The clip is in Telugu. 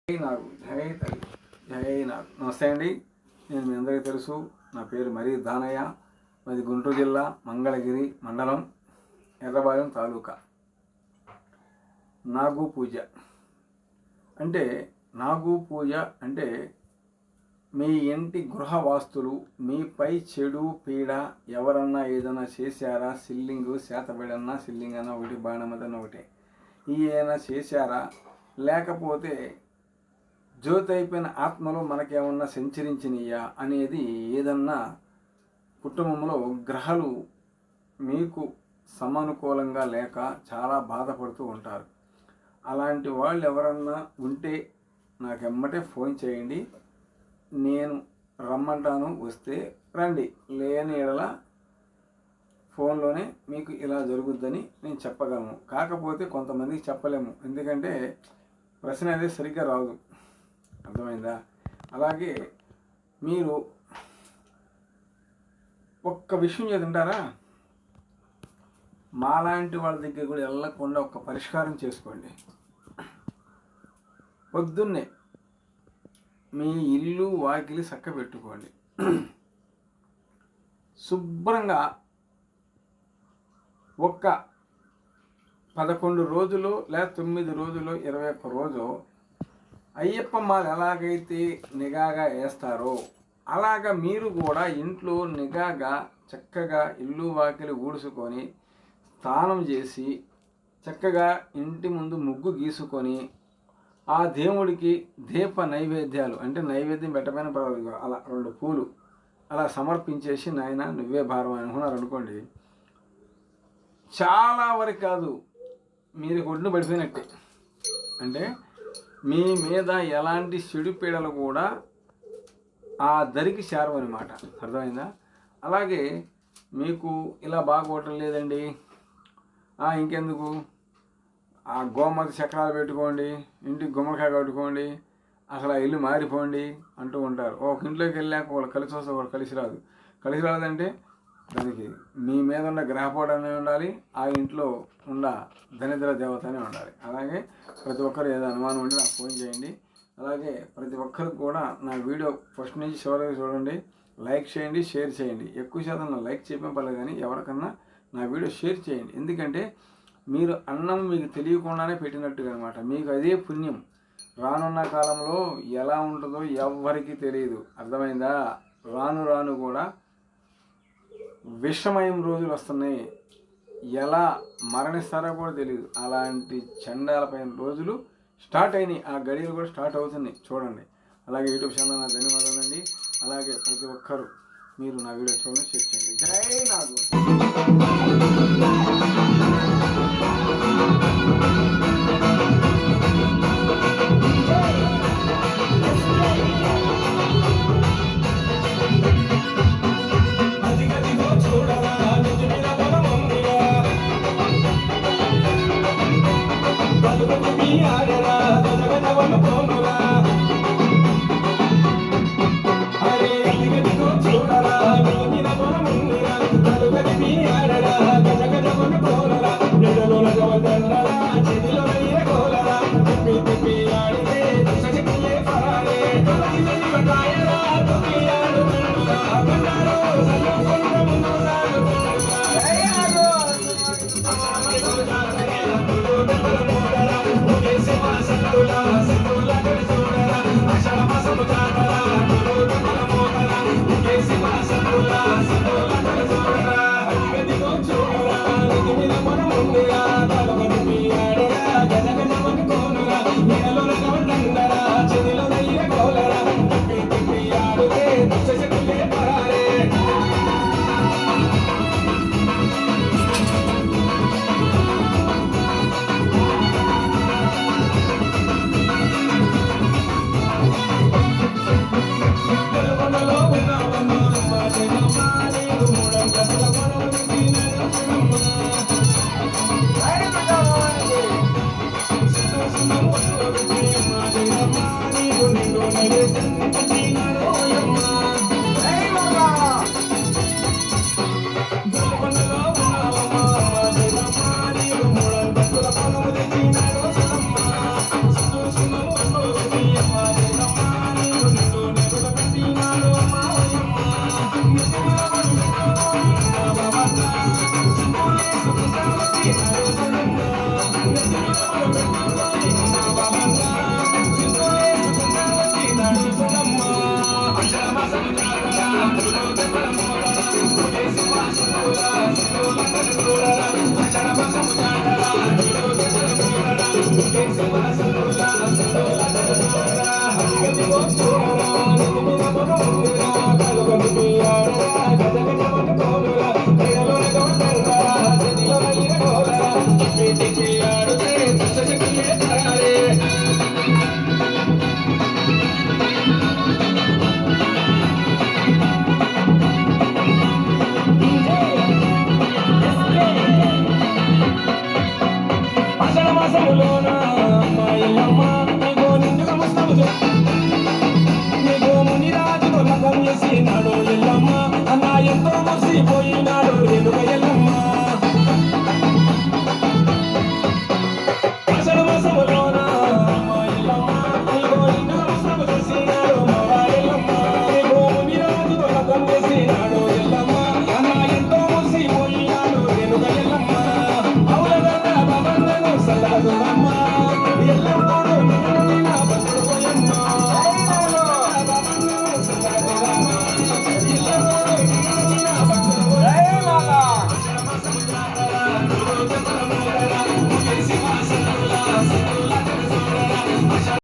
జై తల్లి జై నాగు. నమస్తే అండి. నేను మీ అందరికీ తెలుసు, నా పేరు మరీ దానయ్య. మాది గుంటూరు జిల్లా మంగళగిరి మండలం ఎర్రబాలెం తాలూకా. నాగు పూజ అంటే మీ ఇంటి గృహవాస్తులు మీపై చెడు పీడ ఎవరన్నా ఏదైనా చేశారా, సిల్లింగు శాతబడన్నా సిల్లింగ్ అన్న ఒకటి, బాణమదన్న ఒకటి, ఏమైనా చేశారా, లేకపోతే జ్యోతి అయిపోయిన ఆత్మలు మనకేమన్నా సంచరించినయా అనేది ఏదన్నా కుటుంబంలో గ్రహాలు మీకు సమానుకూలంగా లేక చాలా బాధపడుతూ ఉంటారు. అలాంటి వాళ్ళు ఎవరన్నా ఉంటే నాకు ఎమ్మటే ఫోన్ చేయండి, నేను రమ్మంటాను. వస్తే రండి, లేని ఎడల ఫోన్లోనే మీకు ఇలా జరుగుద్దని నేను చెప్పగలను. కాకపోతే కొంతమందికి చెప్పలేము, ఎందుకంటే ప్రశ్న అనేది సరిగ్గా రాదు. అర్థమైందా? అలాగే మీరు ఒక్క విషయం చేతుంటారా, మాలాంటి వాళ్ళ దగ్గర కూడా వెళ్ళకుండా ఒక్క పరిష్కారం చేసుకోండి. పొద్దున్నే మీ ఇల్లు వాకిలి చక్క పెట్టుకోండి. శుభ్రంగా ఒక్క 11 రోజులు లేదా 9 రోజులు 21 రోజు అయ్యప్ప మాల ఎలాగైతే నిఘాగా వేస్తారో అలాగా మీరు కూడా ఇంట్లో నిఘాగా చక్కగా ఇల్లు వాకిలి ఊడ్చుకొని స్నానం చేసి చక్కగా ఇంటి ముందు ముగ్గు గీసుకొని ఆ దేవుడికి దీప నైవేద్యాలు, అంటే నైవేద్యం పెట్టమైన పర్వాలేదు, అలా 2 పూలు అలా సమర్పించేసి, నాయన నువ్వే భారం అనుకున్నారు అనుకోండి, చాలా వరకు కాదు మీరు ఒడ్డున పడిపోయినట్టే. అంటే మీ మీద ఎలాంటి చెడు పీడలు కూడా ఆ దరికి చేరవన్నమాట. అర్థమైందా? అలాగే మీకు ఇలా బాగోవటం లేదండి, ఇంకెందుకు ఆ గోమతి చక్రాలు పెట్టుకోండి, ఇంటికి గుమ్మడికాయ కట్టుకోండి, అసలు ఆ ఇల్లు మారిపోండి అంటూ ఉంటారు. ఒక ఇంట్లోకి వెళ్ళాక వాళ్ళు కలిసి వస్తే వాళ్ళు కలిసి రాదంటే దానికి మీ మీద ఉన్న గ్రహపోవడమే ఉండాలి, ఆ ఇంట్లో ఉన్న దరిద్ర దేవతనే ఉండాలి. అలాగే ప్రతి ఒక్కరు ఏదో అనుమానం ఉంటే నాకు ఫోన్ చేయండి. అలాగే ప్రతి ఒక్కరికి కూడా నా వీడియో ఫస్ట్ నుంచి చివరికి చూడండి, లైక్ చేయండి, షేర్ చేయండి. ఎక్కువ శాతం నా లైక్ చేయడం పర్లేదు, కానీ ఎవరికన్నా నా వీడియో షేర్ చేయండి. ఎందుకంటే మీరు అన్నం మీకు తెలియకుండానే పెట్టినట్టుగా అనమాట, మీకు అదే పుణ్యం. రానున్న కాలంలో ఎలా ఉంటుందో ఎవ్వరికీ తెలియదు. అర్థమైందా? రాను కూడా విషమయం రోజులు వస్తున్నాయి, ఎలా మరణిస్తారో కూడా తెలియదు. అలాంటి చండాలపైన రోజులు స్టార్ట్ అయినాయి, ఆ గడియలు కూడా స్టార్ట్ అవుతున్నాయి, చూడండి. అలాగే యూట్యూబ్ ఛానల్ నా ధన్యవాదాలండి. అలాగే ప్రతి ఒక్కరు మీరు నా వీడియో చూడండి, షేర్ చేయండి. జై నాగు. అమ్మాయి అమ్మ నీకో నిండుగా ముస్తాబు